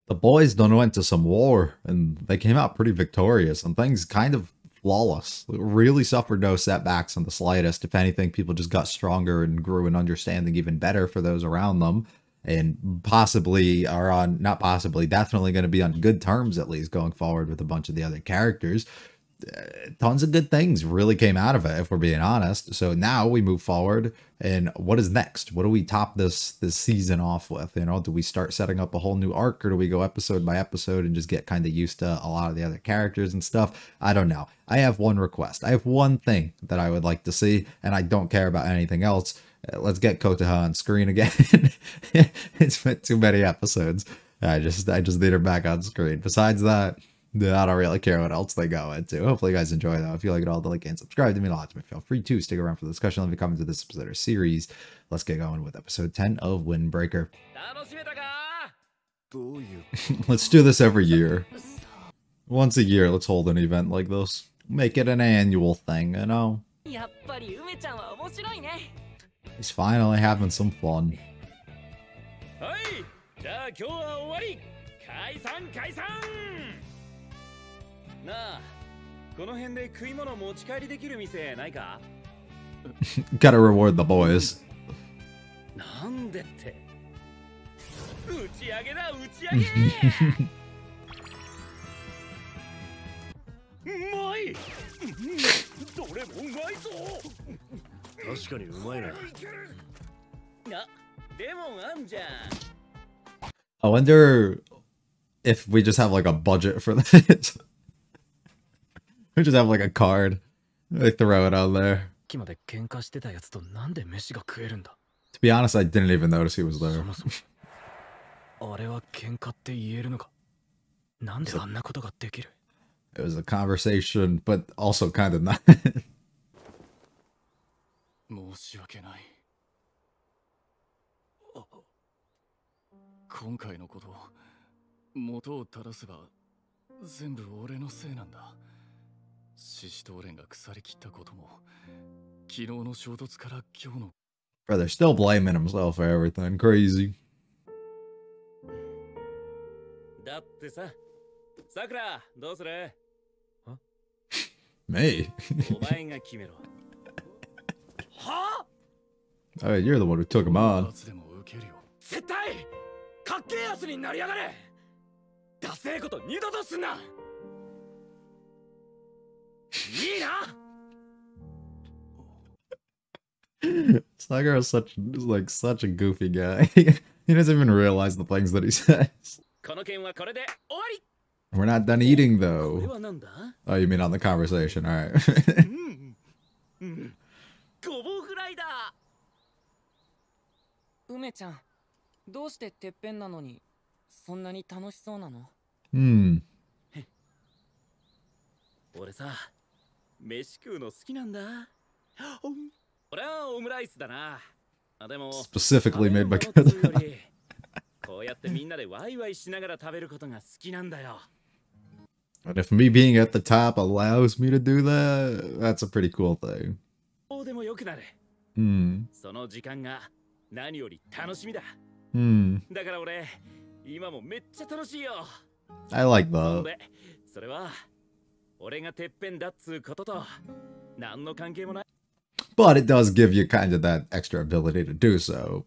The boys done went to some war, and they came out pretty victorious, and things kind of flawless. Really suffered no setbacks in the slightest. If anything, people just got stronger and grew in understanding even better for those around them, and possibly are on, not possibly, definitely going to be on good terms at least going forward with a bunch of the other characters. Tons of good things really came out of it, if we're being honest. So now we move forward, and what is next? What do we top this season off with? You know, do we start setting up a whole new arc, or do we go episode by episode and just get kind of used to a lot of the other characters and stuff? I don't know. I have one request. I have one thing that I would like to see, and I don't care about anything else. Let's get Kotoha on screen again. It's been too many episodes. I just need her back on screen. Besides that, I don't really care what else they go into. Hopefully you guys enjoy though. If you like it all, like and subscribe to me a lot. Feel free to stick around for the discussion. Let me comment to this episode or series. Let's get going with episode 10 of Windbreaker. Let's do this every year. Once a year, let's hold an event like this. Make it an annual thing, you know? He's finally having some fun. Gotta reward the boys. I wonder if we just have like a budget for this. We just have like a card. They throw it on there. To be honest, I didn't even notice he was there. It was a conversation, but also kind of not. Brother, still blaming himself for everything. Crazy. Me? Oh, you're the one who took him on. Sakura is such a goofy guy. He doesn't even realize the things that he says. We're not done eating though. Oh, you mean on the conversation? All right. Specifically made by Kotoha. And if me being at the top allows me to do that, that's a pretty cool thing. I like that. But it does give you kind of that extra ability to do so.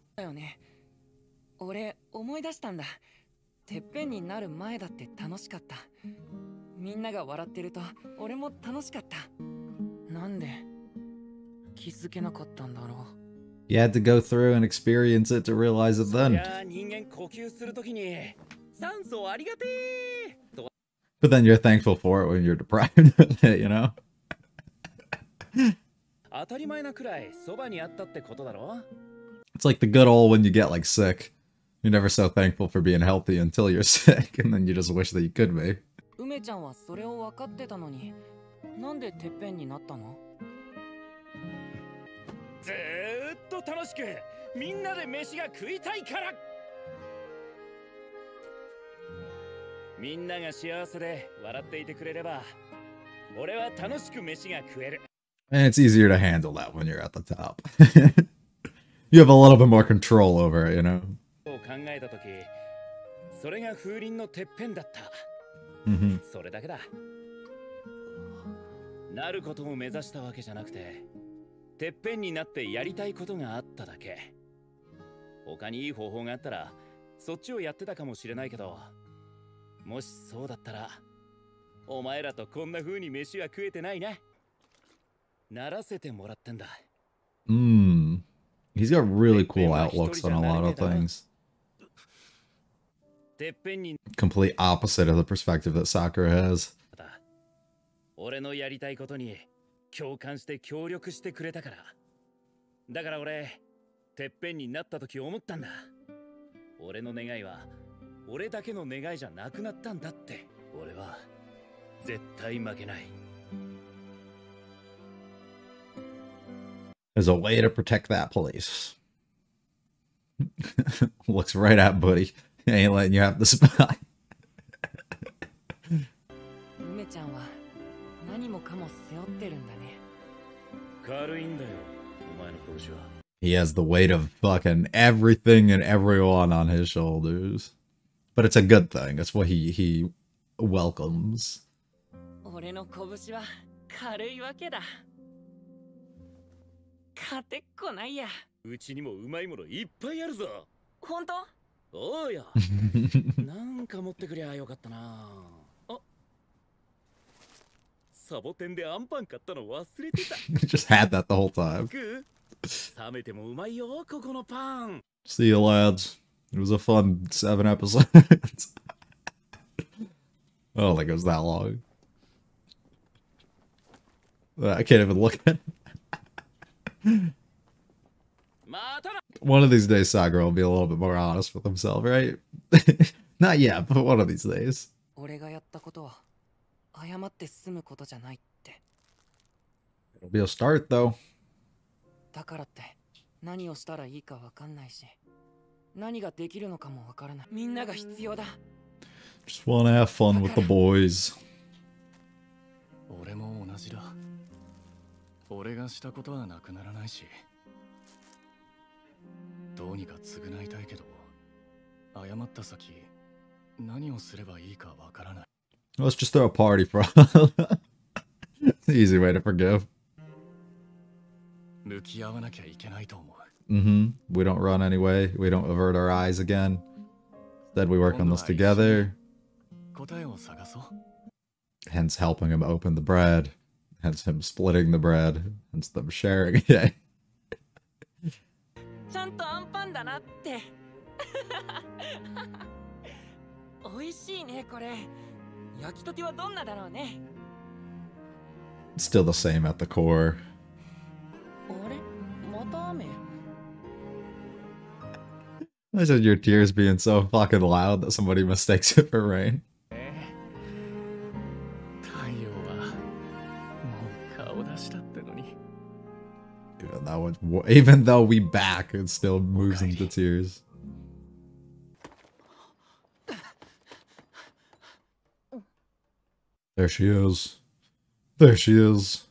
You had to go through and experience it to realize it then. But then you're thankful for it when you're deprived of it, you know? It's like the good old when you get like sick. You're never so thankful for being healthy until you're sick, and then you just wish that you could be. And it's easier to handle that when you're at the top. You have a little bit more control over it, you know? それが風鈴のてっぺんだった。それだけだ。なることを目指したわけじゃなくて、てっぺんになってやりたいことがあっただけ。他にいい方法があったらそっちをやってたかもしれないけど、もしそうだったらお前らとこんな風に飯は食えてないね。ならせてもらってんだ。He's got really cool outlooks on a lot of things. Complete opposite of the perspective that Sakura has. 俺のやりたいことに共感して協力してくれたから。だから俺、てっぺんになった時思ったんだ。俺の願いは俺だけの願いじゃなくなったんだって。俺は絶対負けない。There's a way to protect that place. Looks right at Buddy. Ain't letting you have the spot. 梅ちゃんは何もかも背負ってるんだね。軽いんだよ、お前の拳は。He has the weight of fucking everything and everyone on his shoulders. But it's a good thing. It's what he welcomes. 俺の拳は軽いわけだ。勝てっこないや。うちにもうまいものいっぱいあるぞ。本当？おうや。なんか持ってくりゃよかったな。あ、サボテンでアンパン買ったの忘れてた。Just had that the whole time. 冷めてもうまいよ、ここのパン。See you lads. It was a fun 7 episodes. I don't think it was that long. I can't even look at it. One of these days, Sakura will be a little bit more honest with himself, right? Not yet, but one of these days. 俺がやったことは謝って済むことじゃないって。It'll be a start, though. だからって何をしたらいいかわかんないし、何ができるのかもわからない。みんなが必要だ。Just wanna have fun with the boys. 俺も同じだ。俺がしたことはなくならないし、どうにか償いたいけど、謝った先何をすればいいかわからない。Let's just throw a party for easy way to forgive. 向き合わなきゃいけないと思う。We don't run anyway. We don't avert our eyes again. Instead, we work on this together. 答えを探そう。Hence helping him open the bread. Hence him splitting the bread. Hence them sharing it. ちゃんとアンパンだなって。美味しいねこれ。焼きたてはどんなだろうね。Still the same at the core. あれ、また雨。I said your tears being so fucking loud that somebody mistakes it for rain. 太陽はもう顔出したってのに。Even though we back, it still moves into tears. There she is. There she is.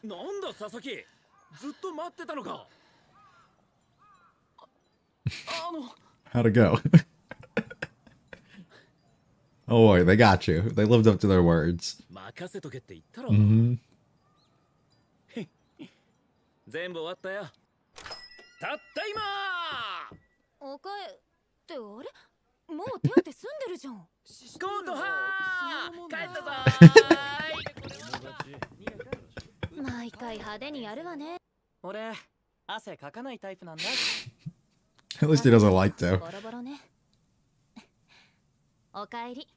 なんだ佐々木、ずっと待ってたのか。How'd it go? Oh boy, they got you. They lived up to their words. 任せとけって言ったろ。全部終わったよ。たった今。おかえってあれ、もう手当て済んでるじゃん。コートはー帰ったぞー。毎回派手にやるわね。俺汗かかないタイプなんだ。At least he doesn't like to. ボロボロね。おかえり。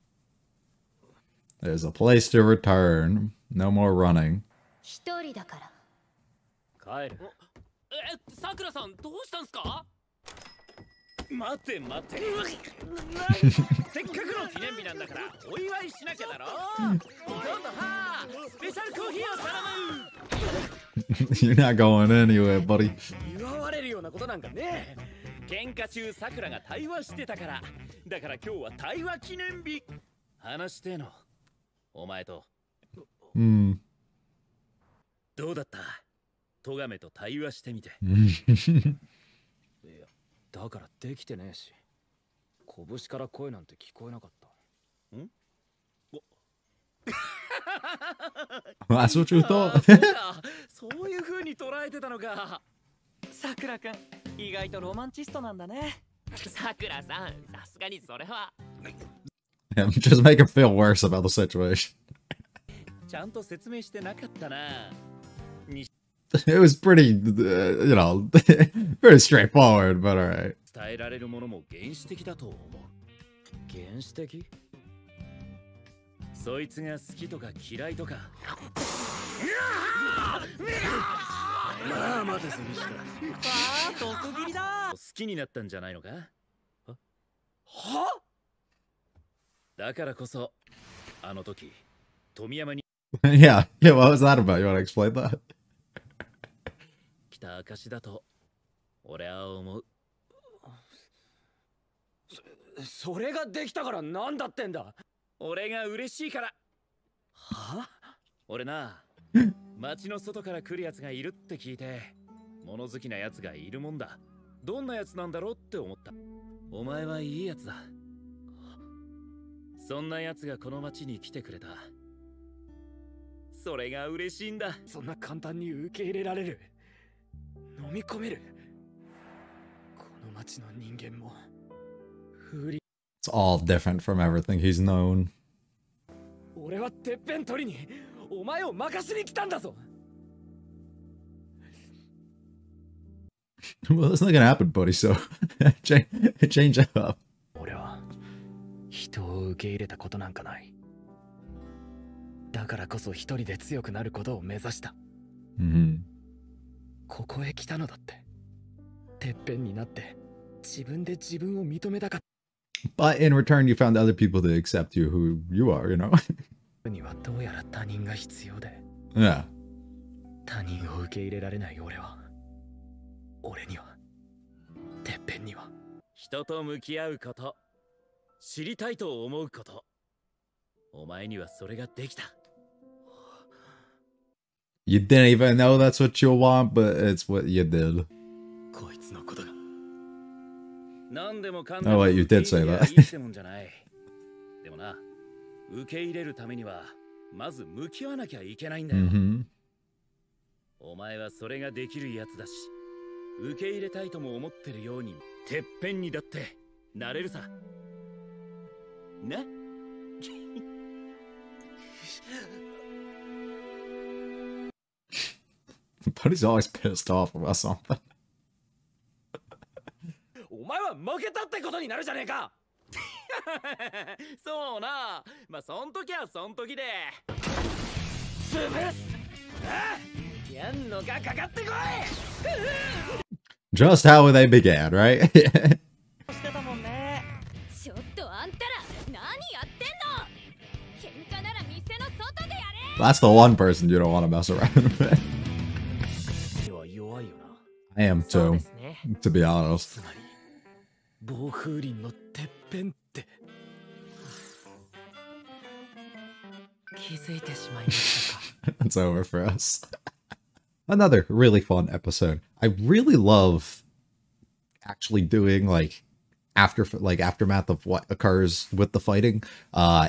There's a place to return. No more running. 一人だから。帰る。さくらさんどうしたんすか。待て待て。せっかくの記念日なんだからお祝いしなきゃだろ。今度はスペシャルコーヒーを頼む。You're not going anywhere, buddy. 祝われるようなことなんかね。喧嘩中さくらが対話してたから。だから今日は対話記念日。話してえの。お前と。どうだった。トガメと対話してみて。いや、だからできてねえし、拳から声なんて聞こえなかった。ん？ That's what you thought? そういう風に捉えてたのか。さくらくん、意外とロマンチストなんだね。さくらさん、さすがにそれは。Yeah, just make him feel worse about the situation. ちゃんと説明してなかったな。It was pretty, you know, very straightforward, but alright. 伝えられるものも原始的だと思う。原始的？そいつが好きとか嫌いとか。まあ待て杉下。わあ、毒斬りだ。好きになったんじゃないのか？は？だからこそあの時富山に Yeah, what was that about? You want to explain that? 来た証だと俺は思う。それができたからなんだってんだ。俺が嬉しいから。は？俺な、街の外から来るやつがいるって聞いて、物好きなやつがいるもんだ。どんなやつなんだろうって思った。お前はいいやつだ。そんなやつがこの街に来てくれた。それが嬉しいんだ。そんな簡単に受け入れられる、飲み込める。この街の人間も風鈴。 It's all different from everything he's known. 俺はてっぺん取りにお前を任しに来たんだぞ。Well, that's not gonna happen, buddy, so change it up. 俺は人を受け入れたことなんかない。だからこそ一人で強くなることを目指した。Mm-hmm. ここへ来たのだって。てっぺんになって自分で自分を認めたかった。 But in return, you found other people to accept you who you are, you know? にはどうやら他人が必要で。Yeah. 他人を受け入れられない俺は、俺には、てっぺんには。人と向き合うこと、知りたいと思うこと。お前にはそれができた。You didn't even know that's what you want, but it's what you did. こいつのことが。何でもかん Oh, wait, you did say that. いいってもんじゃない。でもな、受け入れるためにはまず向き合わなきゃいけないんだよ。Mm-hmm. お前はそれができるやつだし、受け入れたいとも思ってるように、てっぺんにだってなれるさ。なBut he's always pissed off about something. お前は負けたってことになるじゃねえか。そうな。まあそん時はそん時で。潰す。やんのがかかってこい。 Just how they began, right? してたもんね。ちょっとあんたら何やってんの。喧嘩なら店の外でやれ。 That's the one person you don't want to mess around with. は弱いよな。 I am そう too, ですね。 to be honest. つまり暴風林のてっぺんって。気づいてしまいましたか。 It's over for us. Another really fun episode. I really love actually doing like aftermath of what occurs with the fighting,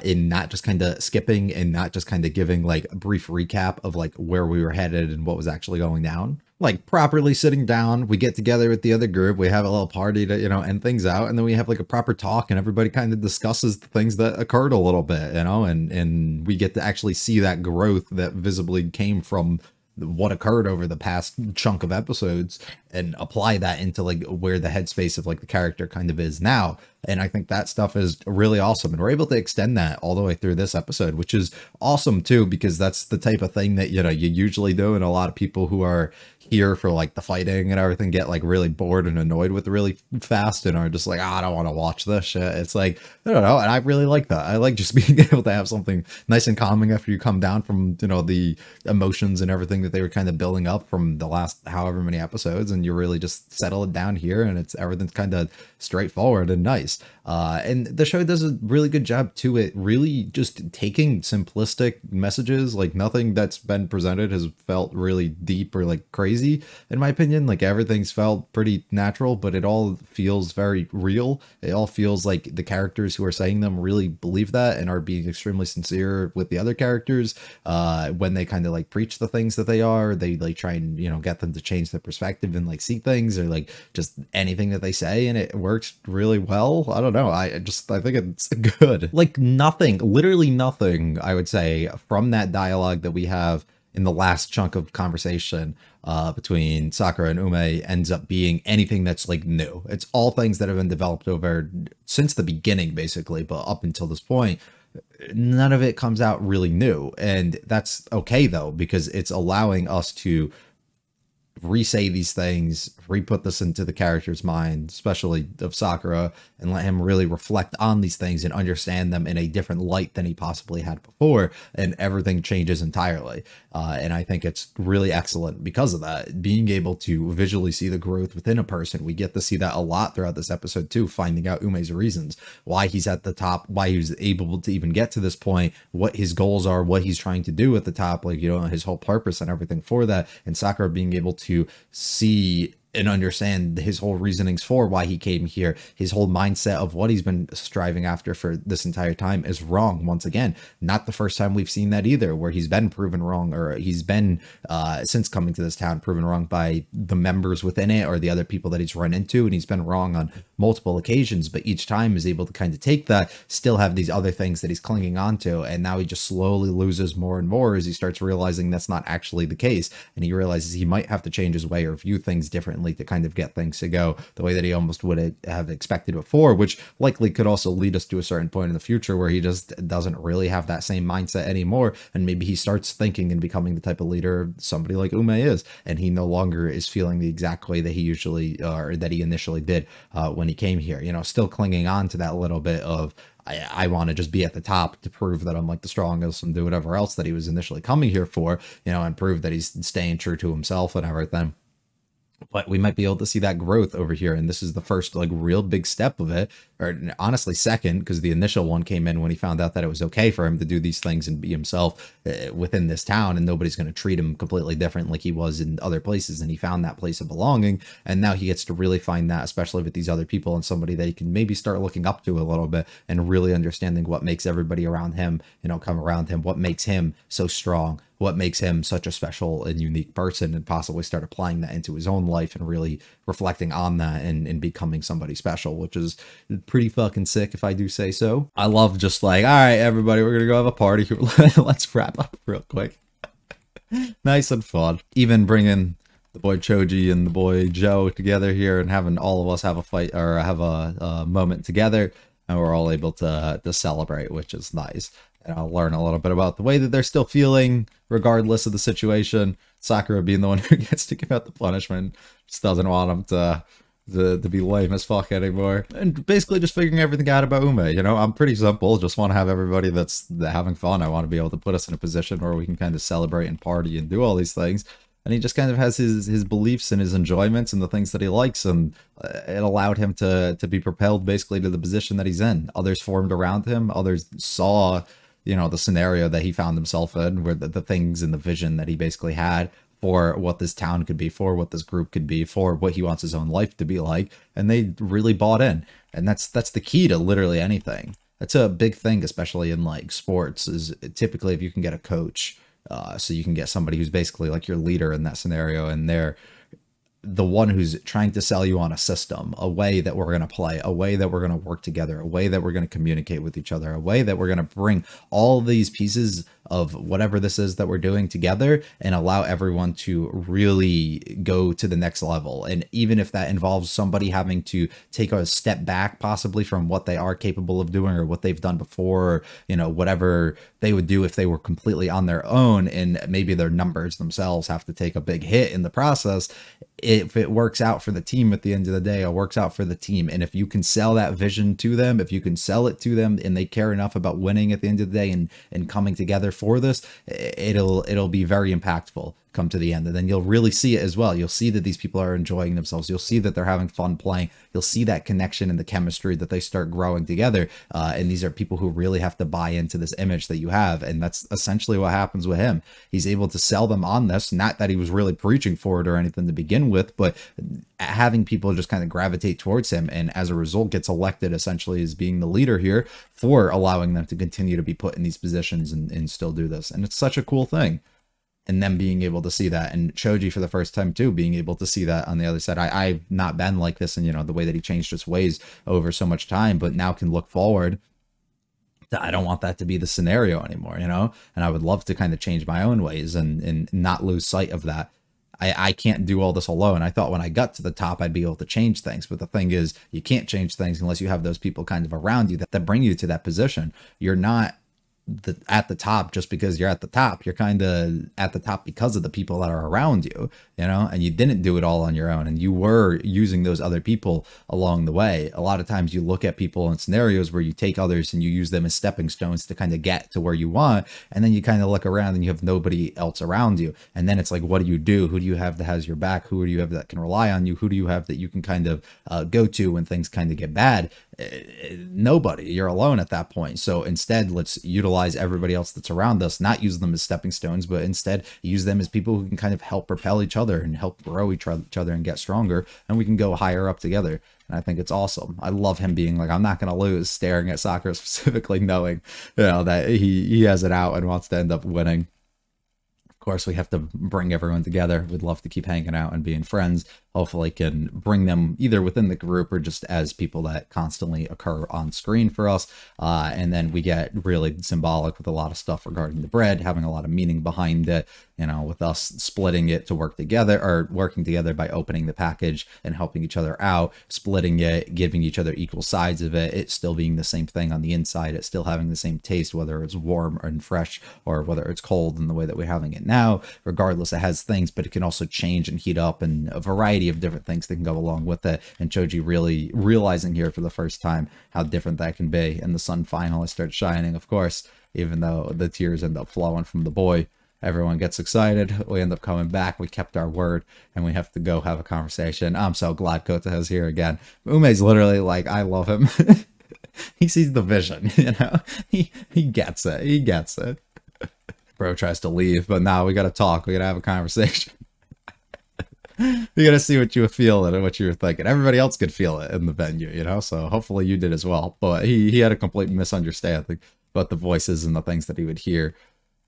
in not just kind of skipping and not just kind of giving like a brief recap of like where we were headed and what was actually going down. Like properly sitting down, we get together with the other group, we have a little party to, you know, end things out, and then we have like a proper talk and everybody kind of discusses the things that occurred a little bit, you know, and we get to actually see that growth that visibly came from what occurred over the past chunk of episodes and apply that into like where the headspace of like the character kind of is now. And I think that stuff is really awesome. And we're able to extend that all the way through this episode, which is awesome too, because that's the type of thing that, you know, you usually do. And a lot of people who are here for like the fighting and everything get like really bored and annoyed with it really fast and are just like, oh, I don't want to watch this shit. It's like, I don't know. And I really like that. I like just being able to have something nice and calming after you come down from, you know, the emotions and everything that they were kind of building up from the last however many episodes. And you really just settle it down here and it's everything's kind of straightforward and nice. nice. And the show does a really good job to it, really just taking simplistic messages. Like nothing that's been presented has felt really deep or like crazy, in my opinion. Like everything's felt pretty natural, but it all feels very real. It all feels like the characters who are saying them really believe that and are being extremely sincere with the other characters. When they kind of like preach the things that they are, they like try and, you know, get them to change their perspective and like see things, or like just anything that they say, and it works really well. I don't know. I think it's good. Like nothing, literally nothing, I would say, from that dialogue that we have in the last chunk of conversation between Sakura and Ume ends up being anything that's like new. It's all things that have been developed over since the beginning, basically, but up until this point, none of it comes out really new. And that's okay though, because it's allowing us to re-say these things, re-put this into the character's mind, especially of Sakura, and let him really reflect on these things and understand them in a different light than he possibly had before, and everything changes entirely. And I think it's really excellent because of that. Being able to visually see the growth within a person, we get to see that a lot throughout this episode too, finding out Ume's reasons, why he's at the top, why he was able to even get to this point, what his goals are, what he's trying to do at the top, like, you know, his whole purpose and everything for that, and Sakura being able to see and understand his whole reasonings for why he came here. His whole mindset of what he's been striving after for this entire time is wrong. Once again, not the first time we've seen that either, where he's been proven wrong, or he's been, since coming to this town, proven wrong by the members within it or the other people that he's run into. And he's been wrong on multiple occasions, but each time is able to kind of take that, still have these other things that he's clinging on to. And now he just slowly loses more and more as he starts realizing that's not actually the case. And he realizes he might have to change his way or view things differently to kind of get things to go the way that he almost would have expected before, which likely could also lead us to a certain point in the future where he just doesn't really have that same mindset anymore. And maybe he starts thinking and becoming the type of leader somebody like Ume is, and he no longer is feeling the exact way that he usually, or that he initially did when he came here, you know, still clinging on to that little bit of, I want to just be at the top to prove that I'm like the strongest and do whatever else that he was initially coming here for, you know, and prove that he's staying true to himself and everything. But we might be able to see that growth over here, and this is the first like real big step of it, or honestly second, because the initial one came in when he found out that it was okay for him to do these things and be himself within this town, and nobody's going to treat him completely different like he was in other places, and he found that place of belonging. And now he gets to really find that, especially with these other people, and somebody that he can maybe start looking up to a little bit and really understanding what makes everybody around him, you know, come around him, what makes him so strong, what makes him such a special and unique person, and possibly start applying that into his own life and really reflecting on that and becoming somebody special, which is pretty fucking sick if I do say so. I love just like, all right, everybody, we're gonna go have a party. Let's wrap up real quick. Nice and fun. Even bringing the boy Choji and the boy Joe together here and having all of us have a fight, or have a moment together, and we're all able to celebrate, which is nice. And I'll learn a little bit about the way that they're still feeling regardless of the situation. Sakura being the one who gets to give out the punishment, just doesn't want him to be lame as fuck anymore. And basically just figuring everything out about Ume. You know, I'm pretty simple. Just want to have everybody that's having fun. I want to be able to put us in a position where we can kind of celebrate and party and do all these things. And he just kind of has his beliefs and his enjoyments and the things that he likes, and it allowed him to be propelled basically to the position that he's in. Others formed around him. Others saw, you know, the scenario that he found himself in, where the things and the vision that he basically had for what this town could be, for what this group could be, for what he wants his own life to be like, and they really bought in. And that's the key to literally anything. That's a big thing, especially in like sports, is typically if you can get a coach, so you can get somebody who's basically like your leader in that scenario, and they're the one who's trying to sell you on a system, a way that we're going to play, a way that we're going to work together, a way that we're going to communicate with each other, a way that we're going to bring all these pieces of whatever this is that we're doing together and allow everyone to really go to the next level. And even if that involves somebody having to take a step back possibly from what they are capable of doing or what they've done before, or, you know, whatever they would do if they were completely on their own, and maybe their numbers themselves have to take a big hit in the process. If it works out for the team at the end of the day, it works out for the team. And if you can sell that vision to them, if you can sell it to them and they care enough about winning at the end of the day and coming together for this, it'll be very impactful. come to the end. And then you'll really see it as well. You'll see that these people are enjoying themselves. You'll see that they're having fun playing. You'll see that connection and the chemistry that they start growing together. And these are people who really have to buy into this image that you have. And that's essentially what happens with him. He's able to sell them on this. Not that he was really preaching for it or anything to begin with, but having people just kind of gravitate towards him. And as a result, gets elected essentially as being the leader here for allowing them to continue to be put in these positions and still do this. And it's such a cool thing. And them being able to see that, and Choji for the first time too, being able to see that on the other side. I've not been like this, and you know, the way that he changed his ways over so much time, but now can look forward. I don't want that to be the scenario anymore, you know, and I would love to kind of change my own ways and not lose sight of that. I can't do all this alone. I thought when I got to the top, I'd be able to change things. But the thing is, you can't change things unless you have those people kind of around you that bring you to that position. You're not at the top just because you're at the top. You're kind of at the top because of the people that are around you, you know, and you didn't do it all on your own, and you were using those other people along the way. A lot of times you look at people in scenarios where you take others and you use them as stepping stones to kind of get to where you want, and then you kind of look around and you have nobody else around you, and then it's like, what do you do? Who do you have that has your back? Who do you have that can rely on you? Who do you have that you can kind of go to when things kind of get bad? Nobody. You're alone at that point. So instead, let's utilize everybody else that's around us, not use them as stepping stones, but instead use them as people who can kind of help propel each other and help grow each other and get stronger, and we can go higher up together. And I think it's awesome. I love him being like, I'm not going to lose, staring at Sakura specifically, knowing, you know, that he has it out and wants to end up winning. Of course, we have to bring everyone together. We'd love to keep hanging out and being friends. Hopefully can bring them either within the group or just as people that constantly occur on screen for us. And then we get really symbolic with a lot of stuff regarding the bread, having a lot of meaning behind it, you know, with us splitting it to work together, or working together by opening the package and helping each other out, splitting it, giving each other equal sides of it. It's still being the same thing on the inside. It's still having the same taste, whether it's warm and fresh or whether it's cold in the way that we're having it now. Regardless, it has things, but it can also change and heat up, and a variety of different things that can go along with it. And Choji really realizing here for the first time how different that can be. And the sun finally starts shining, of course, even though the tears end up flowing from the boy. Everyone gets excited. We end up coming back. We kept our word, and we have to go have a conversation. I'm so glad Kota is here again. Ume's literally like, I love him. He sees the vision, you know? He gets it. He gets it. Bro tries to leave, but now we gotta talk. We gotta have a conversation. You gotta see what you were feeling and what you were thinking. Everybody else could feel it in the venue, you know, so hopefully you did as well. But he had a complete misunderstanding about the voices and the things that he would hear,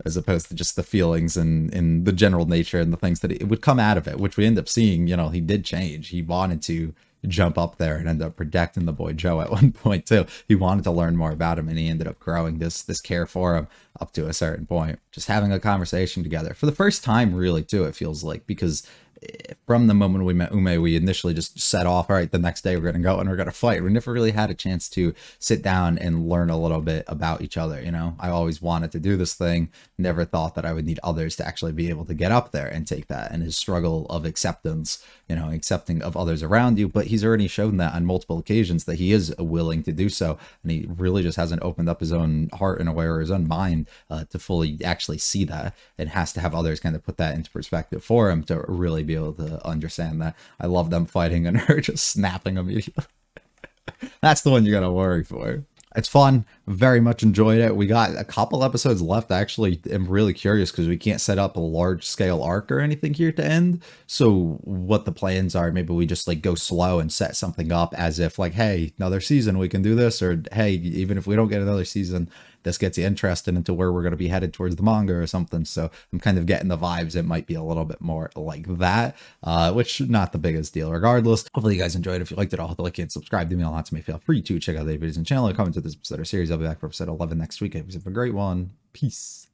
as opposed to just the feelings and the general nature and the things that it would come out of it, which we end up seeing. You know, he did change. He wanted to jump up there and end up protecting the boy Joe at one point too. He wanted to learn more about him, and he ended up growing this care for him up to a certain point. Just having a conversation together for the first time, really too, it feels like, because from the moment we met Ume, we initially just set off, all right, the next day we're going to go and we're going to fight. We never really had a chance to sit down and learn a little bit about each other. You know, I always wanted to do this thing, never thought that I would need others to actually be able to get up there and take that. And his struggle of acceptance, you know, accepting of others around you. But he's already shown that on multiple occasions that he is willing to do so. And he really just hasn't opened up his own heart in a way, or his own mind to fully actually see that. It has to have others kind of put that into perspective for him to really be able to understand that. I love them fighting and her just snapping immediately. That's the one you gotta worry for. It's fun. Very much enjoyed it. We got a couple episodes left. I actually am really curious because we can't set up a large scale arc or anything here to end. So what the plans are, maybe we just like go slow and set something up as if like, hey, another season we can do this, or hey, even if we don't get another season, this gets you interested into where we're going to be headed towards the manga or something. So I'm kind of getting the vibes. It might be a little bit more like that, which not the biggest deal regardless. Hopefully you guys enjoyed. If you liked it, I'll hit the like and subscribe to me. Lots of me. Feel free to check out the videos and channel and comment to this episode or series. I'll be back for episode 11 next week. Have a great one. Peace.